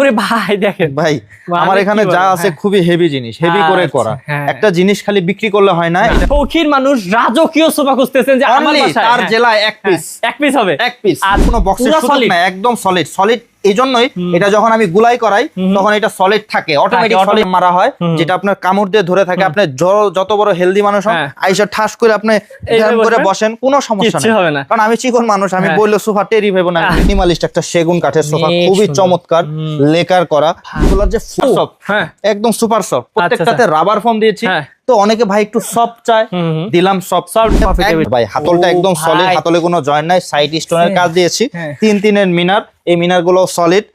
ওরে ভাই দেখেন ভাই আমার এখানে যা আছে খুবই হেভি জিনিস, হেভি করে করা। একটা জিনিস খালি বিক্রি করলে হয় না। শৌখিন মানুষ রাজকীয় সোফা খুঁজতেছেন যে আমার বাসায় তার জেলায় এক পিস হবে, এক পিস, আর কোনো বক্সের সুযোগ নাই, একদম সলিড সলিড। এই জন্যই এটা যখন আমি গুলাই করাই তখন এটা সলিড থাকে, অটোমেটিক সলিড মারা হয়, যেটা আপনার কামড় দিয়ে ধরে থাকে। আপনি যত বড় হেলদি মানুষ হন, আইসা ঠাস করে আপনি ধ্যান করে বসেন, কোনো সমস্যা নেই। কারণ আমি চিকন মানুষ, আমি বললে সোফা টেরি ভাবো না। মিনিমালিস্ট একটা সেগুন কাঠের সোফা, খুবই চমৎকার, লেকার করা, এগুলোর যে সফট, একদম সুপার সফট। প্রত্যেকটাতে রাবার ফোম দিয়েছি। তো অনেকে ভাই একটু সফট চায়, দিলাম সফট। ভাই হাতলটা একদম সলিড, হাতলে কোনো জয়েন্ট নাই, সাইড স্টোনের কাজ দিয়েছি, 3-3 মিনার, এই মিনার গুলো সলিড।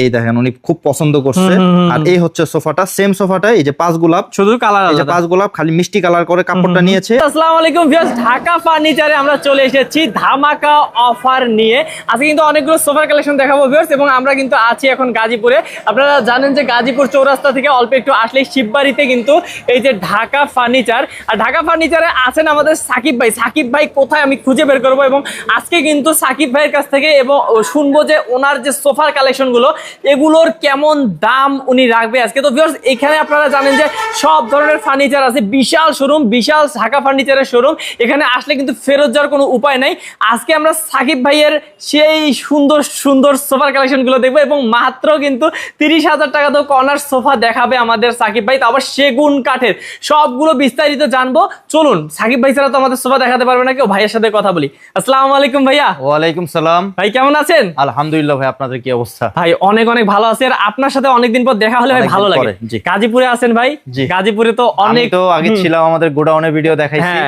এই দেখেন উনি খুব পছন্দ করছে। আর এই হচ্ছে সোফাটা, সেম সোফাটা, এই যে 5 গোলাপ, শুধু কালার, এই যে 5 গোলাপ খালি মিষ্টি কালার করে কাপড়টা নিয়েছে। আসসালামু আলাইকুম ভিউয়ার্স, ঢাকা ফার্নিচারে আমরা চলে এসেছি ধামাকা অফার নিয়ে। আজকে কিন্তু অনেকগুলো সোফার কালেকশন দেখাবো ভিউয়ার্স, এবং আমরা কিন্তু আছি এখন গাজীপুরে। আপনারা জানেন যে গাজীপুর চৌরাস্তা থেকে অল্প একটু আসলে শিববাড়িতে কিন্তু এই যে ঢাকা ফার্নিচার। আর ঢাকা ফার্নিচারে আছেন আমাদের সাকিব ভাই। সাকিব ভাই কোথায় আমি খুঁজে বের করবো, এবং আজকে কিন্তু সাকিব ভাইয়ের কাছ থেকে এবং শুনবো যে ওনার যে সোফার কালেকশন গুলো, এগুলোর কেমন দাম উনি রাখবে আজকে। তো ভিউয়ার্স এখানে আপনারা জানেন যে সব ধরনের ফার্নিচার আছে, বিশাল শোরুম, বিশাল ঢাকা ফার্নিচারের শোরুম। এখানে আসলে কিন্তু ফেরত যাওয়ার কোনো উপায় নাই। আজকে আমরা সাকিব ভাইয়ের সেই সুন্দর সুন্দর সোফার কালেকশন গুলো দেখবো, এবং মাত্র কিন্তু 30,000 টাকা তো কর্নার সোফা দেখাবে আমাদের সাকিব ভাই, তো আবার সেগুন কাঠের। সবগুলো বিস্তারিত জানবো, চলুন। সাকিব ভাই ছাড়া তো আমাদের সোফা দেখাতে পারবে না কেউ। ভাইয়ের সাথে কথা বলি। আসসালামু আলাইকুম ভাইয়া। ওয়ালাইকুম সালাম। ভাই কেমন আছেন? আলহামদুলিল্লাহ ভাই, আপনাদের কি অবস্থা? ভাই অনেক অনেক ভালো আছে। আর আপনার সাথে অনেকদিন পর দেখা হলে ভাই ভালো লাগে। গাজীপুরে আছেন ভাই? গাজীপুরে তো অনেক, তো আগে ছিলাম, আমাদের গোডাউনে ভিডিও দেখাইছি।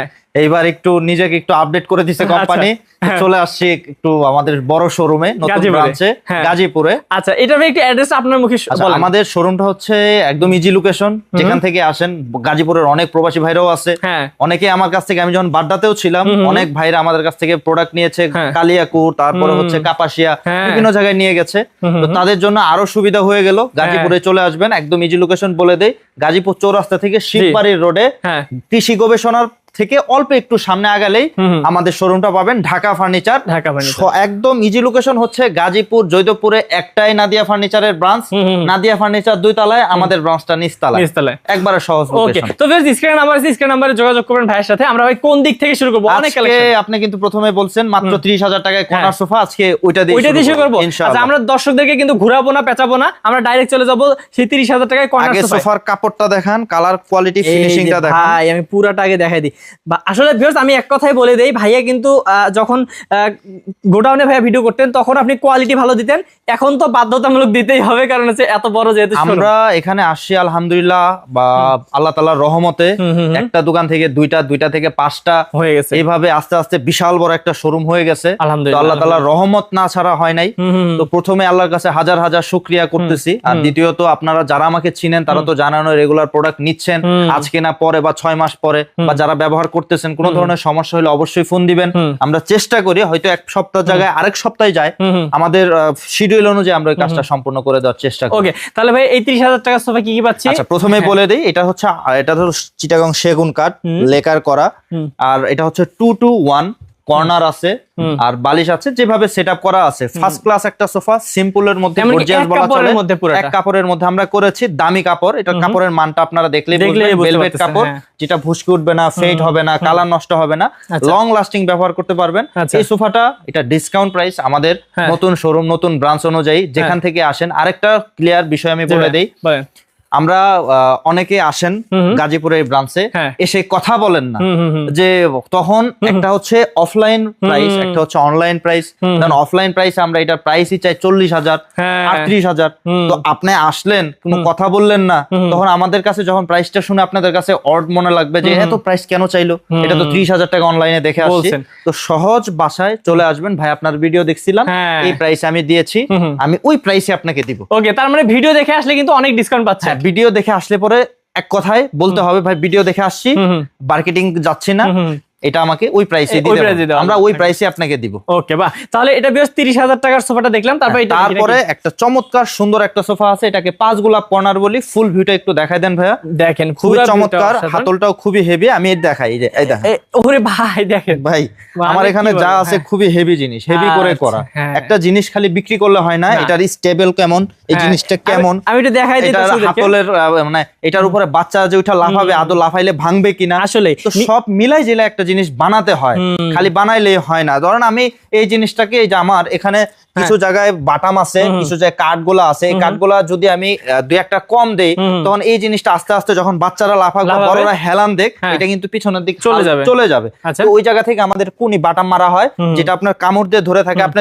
এইবার একটু নিজেকে একটু আপডেট করে দিচ্ছে কোম্পানি, চলে আসছি একটু আমাদের বড় শোরুমে, নতুন ব্রাঞ্চে গাজীপুরে। আচ্ছা, এটা একটু অ্যাড্রেস আপনার মুখে বলেন। আমাদের শোরুমটা হচ্ছে একদম ইজি লোকেশন, যেখান থেকে আসেন। গাজীপুরের অনেক প্রবাসী ভাইরাও আছে, অনেকে আমার কাছ থেকে, আমি যখন বাড্ডাতেও ছিলাম, অনেক ভাইরা আমাদের কাছ থেকে প্রোডাক্ট নিয়েছে, কালিয়াকুর, তারপরে হচ্ছে কাপাসিয়া, বিভিন্ন জায়গায় নিয়ে গেছে। তো তাদের জন্য আরো সুবিধা হয়ে গেল, গাজীপুরে চলে আসবেন। একদম ইজি লোকেশন বলে দেই, গাজীপুর চৌরাস্তা থেকে শিববাড়ির রোডে কৃষি গবেষণার থেকে অল্প একটু সামনে আগালেই আমাদের শোরুমটা পাবেন, ঢাকা ফার্নিচার। একদম ইজি লোকেশন হচ্ছে গাজীপুর জয়দেবপুরে একটাই নাদিয়া ফার্নিচারের ব্রাঞ্চ, নাদিয়া ফার্নিচার 2 তলায়, আমাদের ব্রাঞ্চটা নিচতলায়, একবারে সহজ লোকেশন। তো স্ক্রিন নাম্বারে যোগাযোগ করবেন ভাইয়ের সাথে। আমরা ভাই কোন দিক থেকে শুরু করব? অনেক কালেকশন। আপনি কিন্তু প্রথমে বলছেন মাত্র 30,000 টাকায় কর্নার সোফা, আজকে ওইটা দিয়ে শুরু করব ইনশাআল্লাহ। আচ্ছা, আমরা দর্শকদেরকে কিন্তু ঘুরাবো না, পেঁচাবো না, আমরা ডাইরেক্ট চলে যাব সেই 30,000 টাকায় কর্নার সোফা। আগে সোফার কাপড়টা দেখান, কালার কোয়ালিটি, ফিনিশিংটা দেখান। ভাই আমি পুরাটা আগে দেখাই দিই। আসলে ভিউয়ার্স আমি এক কথাই বলে দেই, ভাইয়া কিন্তু যখন গোডাউনে ভাইয়া ভিডিও করতেন তখন আপনি কোয়ালিটি ভালো দিতেন, এখন তো বাধ্যতামূলক দিতেই হবে, কারণ হচ্ছে এত বড় যেহেতু আমরা এখানে আসছি আলহামদুলিল্লাহ, বা আল্লাহ তাআলার রহমতে একটা দোকান থেকে দুইটা থেকে 5টা হয়ে গেছে। এইভাবে আস্তে আস্তে বিশাল বড় একটা শোরুম হয়ে গেছে, আলহামদুলিল্লাহ। আল্লাহ তাআলার রহমত না ছাড়া হয় নাই। তো প্রথমে আল্লাহর কাছে হাজার হাজার শুকরিয়া করতেছি, আর দ্বিতীয়ত আপনারা যারা আমাকে চিনেন তারা তো জানানো রেগুলার প্রোডাক্ট নিচ্ছেন, আজকে না পরে বা 6 মাস পরে, বা যারা ব্যবহার করতেছেন, কোনো ধরনের সমস্যা হলে অবশ্যই ফোন দিবেন। আমরা চেষ্টা করি, হয়তো এক সপ্তাহ জায়গায় আরেক সপ্তাহে যায়, আমাদের শিডিউল অনুযায়ী আমরা এই কাজটা সম্পূর্ণ করে দেওয়ার চেষ্টা করি। ওকে, তাহলে ভাই এই 30,000 টাকা সোফা কি কি পাচ্ছি? আচ্ছা, প্রথমে বলে দেই, এটা হচ্ছে চিটাগং সেগুন কাঠ, লেকার করা, আর এটা হচ্ছে 2 to 1 কর্নার আছে, আর বালিশ আছে, যেভাবে সেটআপ করা আছে। ফার্স্ট ক্লাস একটা সোফা, সিম্পলের মধ্যে, গর্জিয়াস বলা চলে, এক কাপড়ের মধ্যে আমরা করেছি, দামি কাপড়। এটা কাপড়ের মানটা আপনারা দেখলেই বুঝবেন, ভেলভেট কাপড়, যেটা ভুসকে উঠবে না, ফেড হবে না, কালার নষ্ট হবে না, লং লাস্টিং ব্যবহার করতে পারবেন। এই সোফাটা এটা ডিসকাউন্ট প্রাইস আমাদের নতুন শোরুম, নতুন ব্রাঞ্চ অনুযায়ী, যেখান থেকে আসেন। আরেকটা ক্লিয়ার বিষয় আমি বলে দেই, আমরা অনেকে আসেন গাজীপুরের ব্রাঞ্চে, এসে কথা বলেন না, যে তখন একটা হচ্ছে অফলাইন প্রাইস, একটা হচ্ছে অনলাইন প্রাইস। কারণ অফলাইন প্রাইস আমরা এটা প্রাইসই চাই 40,000, 38,000। তো আপনি আসলেন, কোনো কথা বললেন না, তখন আমাদের কাছে যখন প্রাইসটা শুনে আপনাদের কাছে অড মনে লাগবে যে এত প্রাইস কেন চাইলো, এটা তো 30,000 টাকা অনলাইনে দেখে আসছি। তো সহজ বাসায় চলে আসবেন, ভাই আপনার ভিডিও দেখছিলাম, এই প্রাইসে আমি দিয়েছি, আমি ওই প্রাইসে আপনাকে দিব। ওকে, তার মানে ভিডিও দেখে আসলে কিন্তু অনেক ডিসকাউন্ট পাচ্ছেন। ভিডিও দেখে আসলে পরে এক কথায় বলতে হবে, ভাই ভিডিও দেখে আসছি, মার্কেটিং যাচ্ছি না, এটা আমাকে ওই প্রাইসে ওই দিতে price এ হবে। দেওয়া আমরা যাবে। ওই প্রাইসে আপনাকে দিব। ওকে বাহ, তাহলে এটা বেশ 30,000 টাকার সোফাটা দেখলাম, তারপর এটা তারপরে একটা চমৎকার সুন্দর একটা সোফা আছে, এটাকে 5 গোলাপ কর্নার বলি। ফুল ভিউটা একটু দেখাই দেন ভাইয়া। দেখেন খুবই পুরা চমৎকার, ভিউটা অসাধারণ। হাতলটাও খুবই হেভি। আমি এই দেখাই, এই যে এই দেখেন ওরে ভাই দেখেন ভাই, মানে আমার এখানে কি যা বলেন, আছে হ্যাঁ। খুবই হেভি জিনিস, হেভি করে আচ্ছা, করা। হ্যাঁ। একটা জিনিস খালি বিক্রি করলে হয় না, না। এটার স্টেবল কেমন, এই হ্যাঁ, জিনিসটা কেমন, আমি একটু দেখাই দিই এটার হাতলের মানে এটার উপরে বাচ্চা যে ওইটা লাফাবে, আদৌ লাফাইলে ভাঙবে কিনা, আসলে তো সব মিলাই জিলা একটা জিনিস বানাতে হয়, খালি বানাইলে হয় না। ধরেন আমি এই জিনিসটাকে, এই যে আমার এখানে কিছু জায়গায় বাটাম আছে, কিছু জায়গায় কাঠগুলা আছে, এই কাঠগুলা যদি আমি দুই একটা কম দেই, তখন এই জিনিসটা আস্তে আস্তে যখন বাচ্চারা লাফাবে, লাফাবে। বড়রা হেলান দেখ, হ্যাঁ। এটা কিন্তু পিছনের দিক চলে যাবে। আচ্ছা। তো ওই জায়গা থেকে আমাদের কুনি বাটাম মারা হয়, যেটা আপনার কামড় দিয়ে ধরে থাকে। আপনি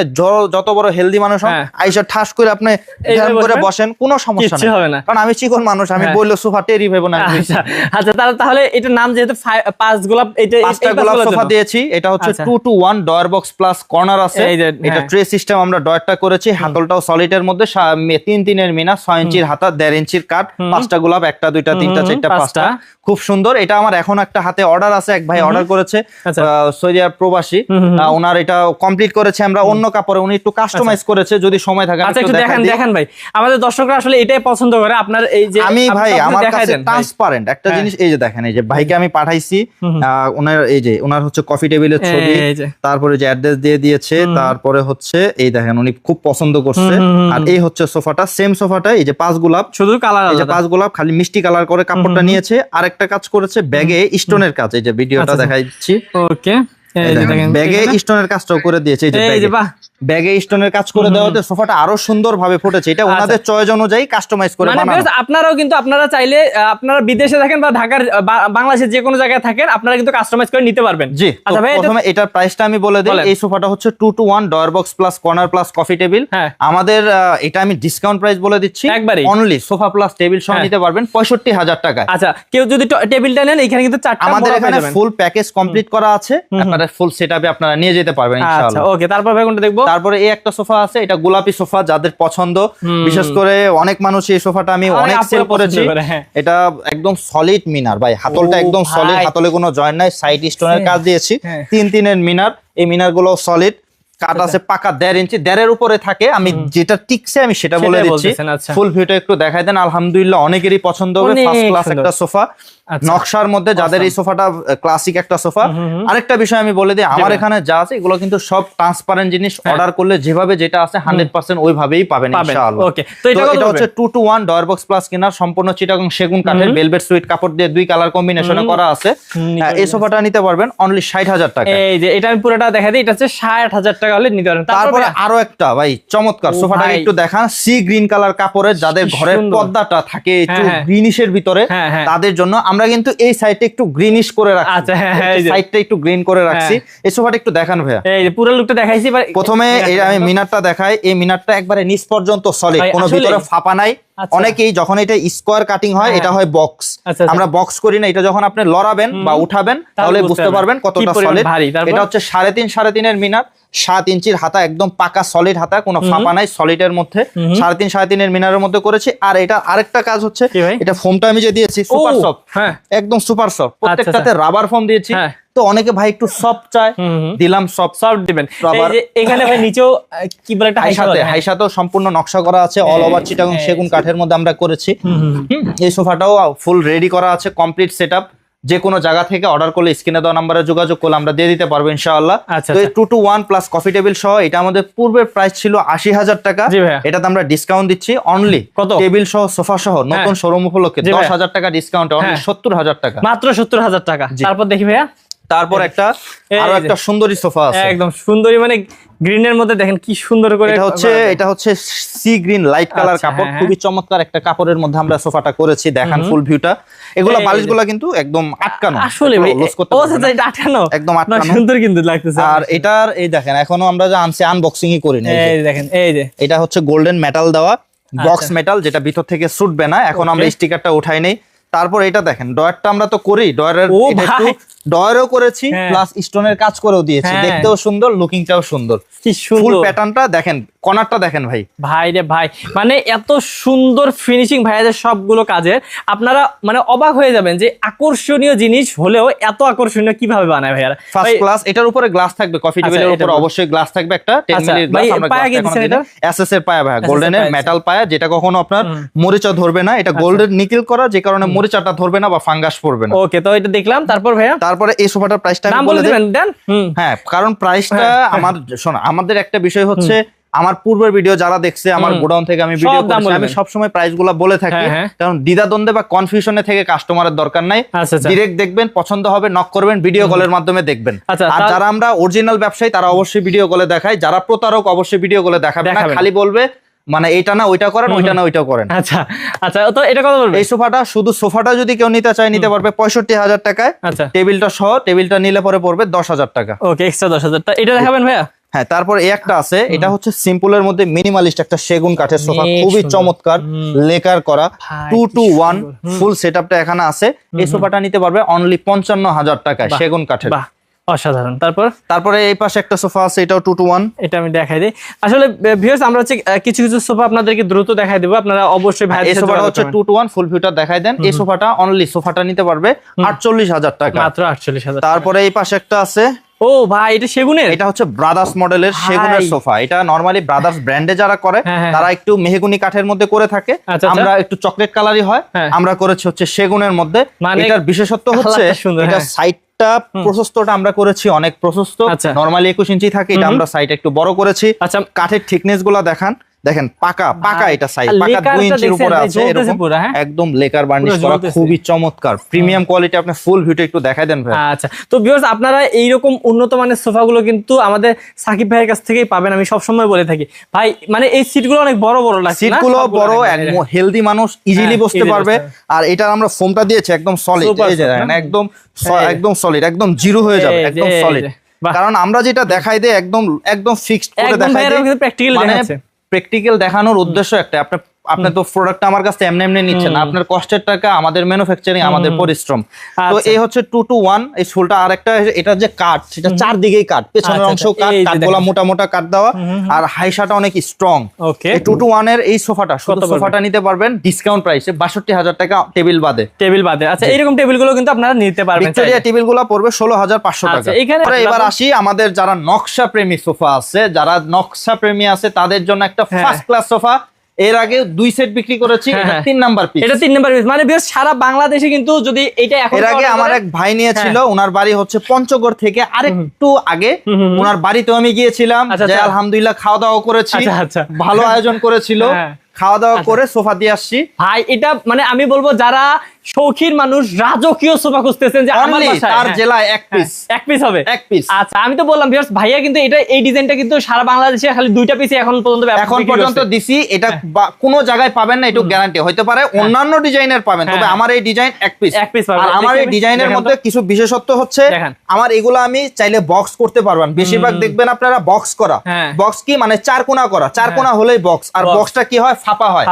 যত বড় হেলদি মানুষ হন, হ্যাঁ। আইসা ঠাস করে আপনি ধ্যান করে বসেন, কোনো সমস্যা কিচ্ছু হবে না। কারণ আমি চিকন মানুষ, আমি হ্যাঁ। বললে সোফা টেরি ভেবো না। আচ্ছা আচ্ছা, তাহলে এটার নাম যেহেতু 5 গোলাপ, এটা 5টা গোলাপ সোফা দিয়েছি। এটা হচ্ছে আচ্ছা। 2-to-1 drawer box plus corner আছে। এই যে, এটা হ্যাঁ। ট্রে সিস্টেম আমরা ডয়ারটা করেছি, হাতলটাও সলিডের মধ্যে 3-3 মিনা, 6 ইঞ্চির হাতা, 1.5 ইঞ্চির কাঠ, 5টা গোলাপ, 1টা 2টা 3টা 4টা 5টা, খুব সুন্দর। এটা আমার এখন একটা হাতে অর্ডার আছে, এক ভাই অর্ডার করেছে, আচ্ছা। সৌদি আরব প্রবাসী, ওনার এটা কমপ্লিট করেছে আমরা অন্য কাপড়ে, উনি একটু কাস্টমাইজ করেছে, যদি সময় থাকে আমি আচ্ছা একটু একটু দেখাই দিই। দেখেন ভাই, আমাদের দর্শকরা আসলে এটাই পছন্দ করে আপনার এই যে আমি আপনি ভাই সবকিছু আমার দেখাই কাছে দেন ভাই। ট্রান্সপারেন্ট একটা হ্যাঁ। জিনিস, এই যে দেখেন, এই যে ভাইকে আমি পাঠাইছি, ওনার এই যে ওনার হচ্ছে কফি টেবিলের ছবি, এই যে। তারপরে যে অ্যাড্রেস দিয়ে দিয়েছে, তারপরে হচ্ছে এই দেখেন উনি খুব পছন্দ করছে। আর এই হচ্ছে সোফাটা, সেম সোফাটা, এই যে 5 গোলাপ, শুধু কালার এই যে আলাদা। 5 গোলাপ খালি মিষ্টি কালার করে কাপড়টা নিয়েছে। আরেকটা কাজ করেছে ব্যাগে স্টোনের কাজ, এই যে ভিডিওটা আচ্ছা। দেখাচ্ছি, ওকে, এই যে দেখেন ব্যাগে স্টোনের কাজটাও করে দিয়েছে, এই যে এই যে বাহ, ব্যাগে স্টোনের কাজ করে দেওয়াতে সোফাটা আরো সুন্দর ভাবে ফুটেছে। এটা ওনাদের চয়েস অনুযায়ী কাস্টমাইজ করে মানে বানানো। বেশ, আপনারাও কিন্তু আপনারা চাইলে আপনারা বিদেশে থাকেন বা ঢাকার বাংলাদেশের যে কোনো জায়গায় থাকেন, আপনারা কিন্তু কাস্টমাইজ করে নিতে পারবেন। জি, আচ্ছা ভাই, প্রথমে এটার প্রাইসটা আমি বলে দিই। বলেন। এই সোফাটা হচ্ছে 2-to-1 drawer box plus corner plus coffee table. হ্যাঁ। আমাদের এটা আমি ডিসকাউন্ট প্রাইস বলে দিচ্ছি, একবারেই। অনলি সোফা প্লাস টেবিল সহ হ্যাঁ। নিতে পারবেন 65,000 টাকায়। আচ্ছা, কেউ যদি টেবিলটা নেন, এখানে কিন্তু 4টা আমাদের বড় পেয়ে এখানে যাবেন। ফুল প্যাকেজ কমপ্লিট করা আছে, আপনারা ফুল সেটআপে আপনারা নিয়ে যেতে পারবেন আচ্ছা ইনশাআল্লাহ। ওকে, তারপর ভাই কোনটা দেখবো? তারপরে এই একটা সোফা আছে, এটা গোলাপি সোফা, যাদের পছন্দ, বিশেষ করে অনেক মানুষ এই সোফাটা আমি অনেক অনেক আপুরা সেল পছন্দ করেছি। করে, হ্যাঁ। এটা একদম সলিড মিনার ভাই, হাতলটা ও একদম সলিড, ভাই। হাতলে কোনো জয়েন্ট নাই, সাইড স্টোনের কাজ দিয়েছি, হ্যাঁ। 3-3 মিনার। এই মিনার গুলো সলিড, কাট আছে পাকা 1.5 ইঞ্চি, 1.5 উপরে থাকে। আমি যেটা টিকছে আমি সেটা বলে সেটাই দিচ্ছি। বলতেছেন, আচ্ছা। ফুল ভিউটা একটু দেখাই দেন। আলহামদুলিল্লাহ অনেকেরই পছন্দ হবে, অনেক ফার্স্ট ক্লাস সুন্দর। একটা সোফা, আচ্ছা। নকশার মধ্যে, যাদের এই সোফাটা ক্লাসিক একটা সোফা। আরেকটা বিষয় আমি বলে দিই, আমার এখানে যা আছে এগুলো কিন্তু সব ট্রান্সপারেন্ট জিনিস, অর্ডার করলে যেভাবে যেটা আছে 100% ওইভাবেই পাবেন ইনশাআল্লাহ। ওকে, তো এটা কত এটা পড়বে? হচ্ছে 2-to-1 ডয়ার বক্স প্লাস কিনার, সম্পূর্ণ চিটাগং সেগুন কাঠের ভেলভেট সুইট কাপড় দিয়ে 2 কালার কম্বিনেশনে করা আছে। এই সোফাটা নিতে পারবেন অনলি 60,000 টাকা। এই যে এটা আমি পুরোটা দেখা দিই, এটা হচ্ছে 60,000 টাকা হলে নিতে পারেন। তারপরে আরো একটা ভাই চমৎকার ও সোফাটা ভাই। একটু দেখান, সি গ্রিন কালার কাপড়ের, যাদের কি ঘরের সুন্দর। পর্দাটা থাকে একটু হ্যাঁ, হ্যাঁ। গ্রিনিশের ভিতরে, হ্যাঁ, হ্যাঁ। তাদের জন্য আমরা কিন্তু এই সাইডটা একটু গ্রিনিশ করে রাখছি। আচ্ছা, হ্যাঁ, হ্যাঁ, এই যে। সাইডটা একটু গ্রিন করে রাখছি। এই সোফাটা একটু দেখান ভাইয়া। এই যে পুরো লুকটা দেখাইছি, এবার প্রথমে এই আমি মিনারটা দেখাই, এই মিনারটা একবারে নিচ পর্যন্ত সলিড, ভাই, কোনো আসলেই? ভিতরে ফাঁপা নাই। আচ্ছা। অনেকেই যখন এটা স্কোয়ার কাটিং হয়, হ্যাঁ। এটা হয় বক্স, আচ্ছা, আচ্ছা। আমরা বক্স করি না, এটা যখন আপনি লড়াবেন বা উঠাবেন তাহলে বুঝতে পারবেন কতটা কি পরিমাণ সলিড। ভারী। তারপর? এটা হচ্ছে 3.5 এর মিনার, 7 ইঞ্চির হাতা, একদম পাকা সলিড হাতা, কোনো ফাঁপা নাই, সলিডের মধ্যে 3.5 এর মিনারের মধ্যে করেছি। আর এটা আরেকটা কাজ হচ্ছে, কি ভাই? এটা ফোমটা আমি যে দিয়েছি সুপার ও, সফট, হ্যাঁ। একদম সুপার সফট, প্রত্যেকটাতে আচ্ছা। রাবার ফোম দিয়েছি। হ্যাঁ। তো অনেকে ভাই একটু সফট চায়, দিলাম সফট। সফট দিবেন। এই Rubber। যে এখানে ভাই নিচেও কি বলে একটা হাইসা বলে, হ্যাঁ। হাইসাতেও সম্পূর্ণ নকশা করা আছে, অল ওভার চিটাগং সেগুন কাঠের মধ্যে আমরা করেছি। এই সোফাটাও ফুল রেডি করা আছে, কমপ্লিট সেটআপ। যে কোনো জায়গা থেকে অর্ডার করলে স্ক্রিনে দেওয়া নাম্বারে যোগাযোগ করলে আমরা দিয়ে দিতে পারবো ইনশাআল্লাহ। আচ্ছা, তো এই আচ্ছা। 2-to-1 প্লাস কফি টেবিল সহ এটা আমাদের পূর্বের প্রাইস ছিল 80,000 টাকা। জি ভাইয়া। এটাতে আমরা ডিসকাউন্ট দিচ্ছি অনলি কত? টেবিল সহ সোফা সহ নতুন শোরুম উপলক্ষে জি ভাইয়া। 10,000 টাকা ডিসকাউন্ট, অনলি হ্যাঁ। 70,000 টাকা। মাত্র 70,000 টাকা। তারপর দেখি ভাইয়া, তারপর একটা এই আরো যে। একটা সুন্দরী সোফা আছে, একদম সুন্দরী, মানে গ্রিনের মধ্যে দেখেন কি সুন্দর করে এটা হচ্ছে সি গ্রিন লাইট কালার আচ্ছা, কাপড়, হ্যাঁ, খুবই চমৎকার একটা কাপড়ের মধ্যে আমরা সোফাটা করেছি। দেখান ফুল ভিউটা, এগুলো এই বালিশগুলো কিন্তু একদম আটকানো, আসলে ভাই, লুজ করতে ও পারবে না। আচ্ছা, এটা আঠানো, একদম না, আটকানো। সুন্দর কিন্তু লাগতেছে। আর এটার এই দেখেন, এখনো আমরা যে আনছি আনবক্সিংই করি না। এই দেখেন, এই যে এটা হচ্ছে গোল্ডেন মেটাল দেওয়া বক্স মেটাল, যেটা ভিতর থেকে ছুটবে না। এখন আমরা Okay. স্টিকারটা উঠাই নেই। তারপর এটা দেখেন, ডয়ারটা আমরা তো করি, ডয়ারের ও এটা একটু ভাই। ডয়ারও করেছি প্লাস স্টোনের কাজ করেও দিয়েছি, দেখতেও সুন্দর, লুকিংটাও সুন্দর। কি সুন্দর ফুল প্যাটার্নটা দেখেন, কর্নারটা দেখেন ভাই। ভাই রে ভাই, মানে এত সুন্দর ফিনিশিং ভাইয়াদের সবগুলো কাজের, আপনারা মানে অবাক হয়ে যাবেন যে আকর্ষণীয় জিনিস হলেও এত আকর্ষণীয় কিভাবে বানায় ভাইয়ারা। First class. এটার উপরে গ্লাস থাকবে, কফি টেবিলের উপরে অবশ্যই গ্লাস থাকবে একটা 10 মিলির গ্লাস। আমরা পায়া গেছেন এটা এসএস এর পায়া ভাই, গোল্ডেনের মেটাল পায়া, যেটা কখনো আপনার মরিচা ধরবে না। এটা গোল্ডেন নিকেল করা, যে কারণে মরিচাটা ধরবে না বা ফাঙ্গাস পড়বে না। ওকে, তো এটা দেখলাম। তারপর ভাইয়া, তারপরে এই সোফাটার প্রাইসটা আমি বলে দেন। হ্যাঁ, কারণ প্রাইসটা আমার শোনো, আমাদের একটা বিষয় হচ্ছে, আমার পূর্বের ভিডিও যারা দেখছে, আমার গোডাউন থেকে আমি ভিডিও করছি, আমি সবসময় প্রাইস গুলা বলে থাকি, কারণ দ্বিধাদ্বন্দ্বে বা কনফিউশনে থেকে কাস্টমারের দরকার নাই। ডিরেক্ট দেখবেন, পছন্দ হবে নক করবেন, ভিডিও কলের মাধ্যমে দেখবেন। আর যারা আমরা অরিজিনাল ব্যবসায়ী তারা অবশ্যই ভিডিও কলে দেখায়, যারা প্রতারক অবশ্যই ভিডিও কলে দেখাবে না, খালি বলবে মানে এটা না ওইটা করেন, ওইটা না ওইটা করেন। আচ্ছা আচ্ছা, তো এটা কত বলবেন? এই সোফাটা, শুধু সোফাটা যদি কেউ নিতে চায় নিতে পারবে 65,000 টাকায়। আচ্ছা, টেবিলটা সহ, টেবিলটা নিলে পরে পড়বে 10,000 টাকা। ওকে, এক্সট্রা 10,000 টাকা। এটা দেখাবেন ভাইয়া? হ্যাঁ, তারপর এই একটা আছে, এটা হচ্ছে সিম্পলের মধ্যে মিনিমালিস্ট একটা সেগুন কাঠের সোফা, খুবই চমৎকার, লেকার করা 2-to-1 ফুল সেটআপটা এখানে আছে। এই সোফাটা নিতে পারবে অনলি 55,000 টাকায়, সেগুন কাঠের। অসাধারণ। তারপরে এই পাশে একটা সোফা আছে, এটাও 2-to-1। এটা আমি দেখাই দিই। আসলে ভিউয়ার্স, আমরা হচ্ছে কিছু কিছু সোফা আপনাদেরকে দ্রুত দেখাই দেব, আপনারা অবশ্যই ভাই। এই সোফাটা হচ্ছে 2-to-1 ফুল ভিউটা দেখাই দেন। এই সোফাটা অনলি সোফাটা নিতে পারবে 48,000 টাকা, মাত্র 48,000। তারপরে এই পাশে একটা আছে, ও ভাই, এটা সেগুনের? এটা হচ্ছে ব্রাদার্স মডেলের সেগুনের সোফা। এটা নরমালি ব্রাদার্স ব্র্যান্ডে যারা করে তারা একটু মেহগুনি কাঠের মধ্যে করে থাকে, আমরা একটু চকলেট কালারই হয়, আমরা করেছি হচ্ছে সেগুনের মধ্যে। এটার বিশেষত্ব হচ্ছে এটা সাইডটা প্রশস্তটা আমরা করেছি অনেক প্রশস্ত, নরমালি 21 ইঞ্চি থাকে, এটা আমরা সাইড একটু বড় করেছি। আচ্ছা, কাঠের থিকনেস গুলা দেখেন পাকা পাকা, এটা সাইজ পাকা 2 ইঞ্চির উপরে আছে, এরকম একদম লেকার বার্নিশ করা, খুবই চমৎকার প্রিমিয়াম কোয়ালিটি। আপনি ফুল ভিউটা একটু দেখাই দেন ভাই। আচ্ছা, তো ভিউয়ার্স, আপনারা এই রকম উন্নত মানের সোফাগুলো কিন্তু আমাদের সাকিব ভাইয়ের কাছ থেকেই পাবেন, আমি সব সময় বলে থাকি ভাই। মানে এই সিটগুলো অনেক বড় বড় লাগছে, সিটগুলো বড়, একদম হেলদি মানুষ ইজিলি বসতে পারবে। আর এটা আমরা ফোমটা দিয়েছি একদম সলিড, এই যে একদম একদম সলিড, একদম জিরো হয়ে যাবে, একদম সলিড। কারণ আমরা যেটা দেখাই দেই একদম একদম ফিক্সড করে দেখাই দেই, প্র্যাকটিক্যাল দেখাচ্ছে। প্র্যাকটিক্যাল দেখানোর উদ্দেশ্য একটা, আপনি তো প্রোডাক্ট আমার কাছে এমনি এমনি নিচ্ছেন না, আপনার কষ্টের টাকা, আমাদের ম্যানুফ্যাকচারিং, আমাদের পরিশ্রম। তো এই হচ্ছে 2-to-1 এই ফুলটা। আর একটা এটা যে কাঠ, সেটা চারদিকেই কাঠ, পেছনের অংশ কাঠ, কাঠগুলা মোটা মোটা কাঠ দেওয়া, আর হাইসাটা অনেক স্ট্রং। এই 2-to-1 এর এই সোফাটা, শুধু সোফাটা নিতে পারবেন ডিসকাউন্ট প্রাইসে 62,000 টাকা, টেবিল বাদে। আচ্ছা, এইরকম টেবিলগুলো কিন্তু আপনারা নিতে পারবেন। ভিক্টোরিয়া টেবিলগুলো পড়বে 16,500 টাকা। এবার আসি আমাদের যারা নকশা প্রেমী সোফা আছে, যারা নকশা প্রেমী আছে তাদের জন্য একটা ফার্স্ট ক্লাস সোফা। এর আগে 2 সেট বিক্রি করেছি, এটা 3 নাম্বার পিস। এটা 3 নাম্বার পিস, মানে বেশ সারা বাংলাদেশে কিন্তু যদি এটা এখন, এর আগে আমার এক ভাই নিয়েছিল, ওনার বাড়ি হচ্ছে পঞ্চগড় থেকে আরেকটু আগে, ওনার বাড়িতেও আমি গিয়েছিলাম, যে আলহামদুলিল্লাহ খাওয়া দাওয়া করেছি, ভালো আয়োজন করেছিল, খাওয়া দাওয়া করে সোফা দিয়ে আসছি ভাই। এটা মানে আমি বলবো যারা শৌখিন মানুষ, রাজকীয় সোফা খুঁজতেছেন, যে আমার বাসায় তার জেলায় এক পিস হবে, এক পিস। আচ্ছা, আমি তো বললাম ভিউয়ার্স, ভাইয়া কিন্তু এটা এই ডিজাইনটা কিন্তু সারা বাংলাদেশে খালি 2টা পিস এখন পর্যন্ত দিছি। এটা কোনো জায়গায় পাবেন না, একটু গ্যারান্টি হইতে পারে অন্যান্য ডিজাইনের পাবেন, তবে আমার এই ডিজাইন এক পিস। আর আমার এই ডিজাইনের মধ্যে কিছু বিশেষত্ব হচ্ছে, আমার এগুলো আমি চাইলে বক্স করতে পারবেন। বেশিরভাগ দেখবেন আপনারা বক্স করা, বক্স কি মানে 4 কোণা করা, 4 কোণা হলেই বক্স। আর বক্সটা কি হয়, ফাঁপা হয়।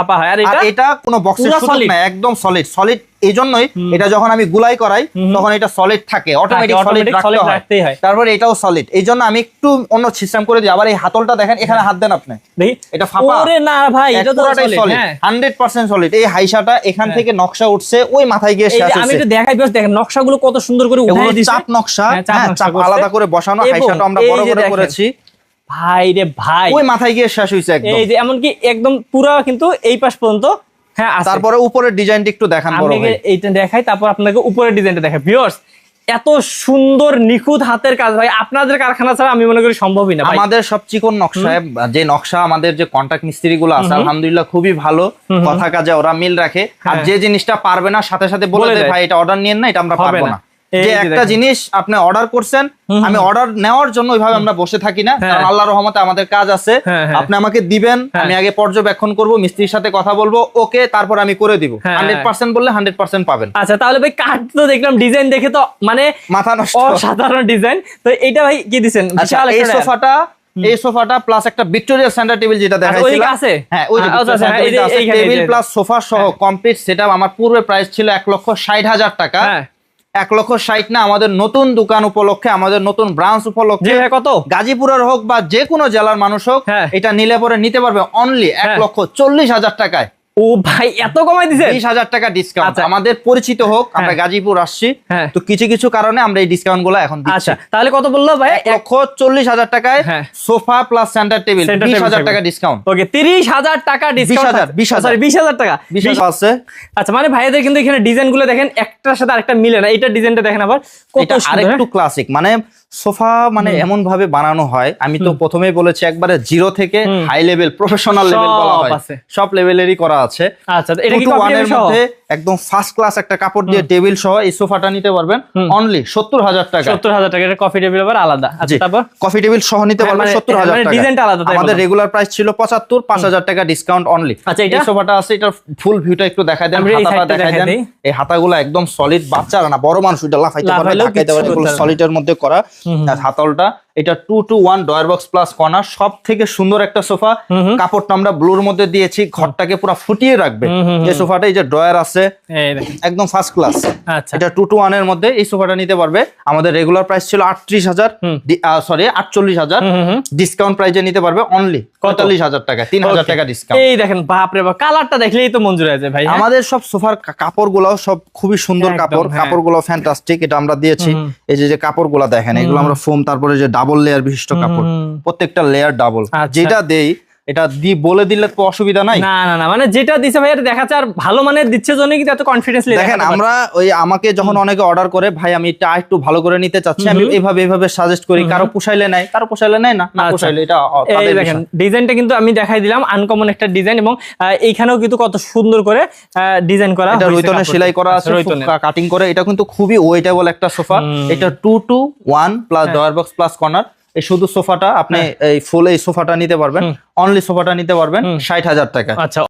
আর এটা কোনো বক্সের সুযোগ নাই, একদম সলিড। এই জন্যই এটা যখন আমি গুলাই করাই তখন এটা সলিড থাকে, অটোমেটিক সলিড রাখতে হয়। তারপরে এটাও সলিড, এই জন্য আমি একটু অন্য সিস্টেম করে দিই। আবার এই হাতলটা দেখেন, এখানে হাত দেন আপনি, এটা ফাঁপা। ওরে না ভাই, এটা তো সলিড, 100% সলিড। এই হাইসাটা এখান থেকে নকশা উঠছে, ওই মাথায় গিয়ে শেষ হচ্ছে। আমি একটু দেখাই বেশ, দেখেন নকশাগুলো কত সুন্দর করে উঠাই দিয়েছে, চাপ নকশা, চাপ আলাদা করে বসানো, হাইসাটা আমরা বড় করে করেছি ভাই রে ভাই, ওই মাথায় গিয়ে শেষ হইছে একদম। এই যে এমনকি একদম পুরো কিন্তু এই পাশ পর্যন্ত। তারপরে উপরের ডিজাইনটা একটু দেখান বড় ভাই। এইটা দেখাই, তারপর আপনাকে উপরের ডিজাইনটা দেখাই। ভিউয়ার্স, এত সুন্দর নিখুঁত হাতের কাজ ভাই, আপনাদের কারখানা ছাড়া আমি মনে করি সম্ভবই না। আমাদের সব চিকন নকশায় যে নকশা, আমাদের যে কন্ট্রাক্ট মিস্ত্রি গুলো আছে আলহামদুলিল্লাহ খুবই ভালো, কথা কাজে ওরা মিল রাখে। আর যে জিনিসটা পারবে না সাথে সাথে বলে দেয়, ভাই এটা অর্ডার নিয়েন না, এটা আমরা পারবো না। যে একটা জিনিস আপনি অর্ডার করছেন, আমি অর্ডার নেওয়ার জন্য ওইভাবে আমরা বসে থাকি না, কারণ আল্লাহর রহমতে আমাদের কাজ আছে। আপনি আমাকে দিবেন, আমি আগে পর্যবেক্ষণ করব, মিস্ত্রির সাথে কথা বলবো, ওকে, তারপর আমি করে দিব। 100% বললে 100% পাবেন। আচ্ছা, তাহলে ভাই কাঠ তো দেখলাম, ডিজাইন দেখে তো মানে মাথা নষ্ট, অসাধারণ ডিজাইন। তো এটা ভাই কি দিবেন? বিশাল এই সোফাটা, এই সোফাটা প্লাস একটা ভিক্টোরিয়া সেন্টার টেবিল যেটা দেখাইছিলাম, হ্যাঁ ওই টেবিল প্লাস সোফা সহ কমপ্লিট সেটআপ আমার পূর্বে প্রাইস ছিল 1,60,000 টাকা। 1,60,000 না, আমাদের নতুন দোকান উপলক্ষে, আমাদের নতুন ব্রাঞ্চ উপলক্ষে, জি ভাই কত? গাজীপুরের হোক বা যে কোনো জেলার মানুষ হোক, হ্যাঁ। এটা নিলে পরে নিতে পারবে অনলি 1,40,000 টাকায়। ও ভাই এত কমাই দিছেন? 20,000 টাকা ডিসকাউন্ট। আচ্ছা। আমাদের পরিচিত হোক, আমরা হ্যাঁ। গাজীপুর আসছি, হ্যাঁ। তো কিছু কিছু কারণে আমরা এই ডিসকাউন্ট গুলো এখন দিচ্ছি। আচ্ছা তাহলে কত বললো ভাই? 1,40,000 টাকায় হ্যাঁ। Sofa plus centre table, Center table 20,000 টাকা থাকবে। ডিসকাউন্ট। ওকে 30,000 টাকা ডিসকাউন্ট। 20,000 সরি 20,000 টাকা। 20,000 আছে। আচ্ছা মানে ভাইয়াদের কিন্তু এখানে ডিজাইন গুলো দেখেন একটার সাথে আরেকটা মিলে না, এইটার ডিজাইনটা দেখেন আবার কত এটা সুন্দর। আরেকটু ক্লাসিক, মানে সোফা মানে এমন ভাবে বানানো হয়, আমি তো প্রথমেই বলেছি একবারে জিরো থেকে হাই লেভেল প্রফেশনাল লেভেল বলা সব হয়, আছে। সব লেভেলেরই করা আছে। আচ্ছা এটা কি 2 to 1 কফি এর সহ? মধ্যে একদম ফার্স্ট ক্লাস একটা কাপড় দিয়ে টেবিল সহ এই সোফাটা নিতে পারবেন অনলি 70,000 টাকা। 70,000 টাকা। এটা কফি টেবিল আবার আলাদা। আচ্ছা তারপর কফি টেবিল সহ নিতে হ্যাঁ, পারবেন মানে- 70,000 মানে টাকা। ডিজাইনটা আলাদা, তাই আমাদের বললাম। রেগুলার প্রাইস ছিল 75, 5,000 টাকা ডিসকাউন্ট অনলি। আচ্ছা, এটা? এই সোফাটা আছে, এটা ফুল ভিউটা একটু দেখাই দেন, আমরা এই হাতাটা সাইডটা দেখাই দেখাই দেন। দেই। এই হাতাগুলো একদম সলিড, বাচ্চারা না বড় মানুষ এটা লাফাইতে পারবে, লাফাইলেও ঢাকাইতে পারবে, কিচ্ছু এগুলো করতে সলিডের মধ্যে করা। আর হাতলটা এটা 2 to 1 drawer box plus corner, সব থেকে সুন্দর একটা সোফা। কাপড়টা আমরা ব্লুর মধ্যে দিয়েছি, ঘরটাকে পুরো ফুটিয়ে রাখবে। এই সোফাটা এই যে ড্রয়ার আছে, এই দেখেন। একদম ফার্স্ট ক্লাস। আচ্ছা এটা 2 to 1 এর মধ্যে এই সোফাটা নিতে পারবে। আমাদের রেগুলার প্রাইস ছিল 38,000, সরি 48,000, ডিসকাউন্ট প্রাইসে নিতে পারবে অনলি 45,000 টাকা, 3,000 টাকা ডিসকাউন্ট। এই দেখেন বাপ রে বাপ, কালারটা দেখলেই তো মঞ্জুর হয়ে যায় ভাই। হ্যাঁ? আমাদের সব সোফার কাপড়গুলো সব খুবই সুন্দর একদম, কাপড়, হ্যাঁ। কাপড়গুলো ফ্যান্টাস্টিক, এটা আমরা দিয়েছি। এই যে কাপড়গুলো দেখেন, এগুলো আমরা ফোম, তারপরে যে ডাবল লেয়ার বিশিষ্ট কাপড়, প্রত্যেকটা লেয়ার ডাবল। আচ্ছা। যেটা দেই এটা বলে দিলে তো অসুবিধা নাই। না না না, মানে যেটা দিছে ভাই এটা দেখাচ্ছে, আর ভালো মানের দিচ্ছে জন্য কিন্তু এত কনফিডেন্সলি দেখেন আমরা ওই আমাকে যখন অনেকে অর্ডার করে, ভাই আমি এটা একটু ভালো করে নিতে চাচ্ছি, আমি এইভাবে সাজেস্ট করি, কারো পোষাইলে নাই, কারো পোষাইলে নাই, না আচ্ছা। পোষাইলে এটা এই তাদের দেখেন বিষয়। ডিজাইনটা কিন্তু আমি দেখাই দিলাম, আনকমন একটা ডিজাইন, এবং এইখানেও কিন্তু কত সুন্দর করে ডিজাইন করা এটা হয়েছে রুইতনের কাপড়টা। সেলাই করা আচ্ছা, আছে, রুইতনের। কাটিং করে। এটা কিন্তু খুবই ওয়েটেবল একটা সোফা। এটা 2 to 1 plus drawer box plus corner. এই শুধু সোফাটা আপনি এই ফুল এই সোফাটা নিতে পারবেন, অনলি সোফাটা নিতে পারবেন 60,000 টাকা। আচ্ছা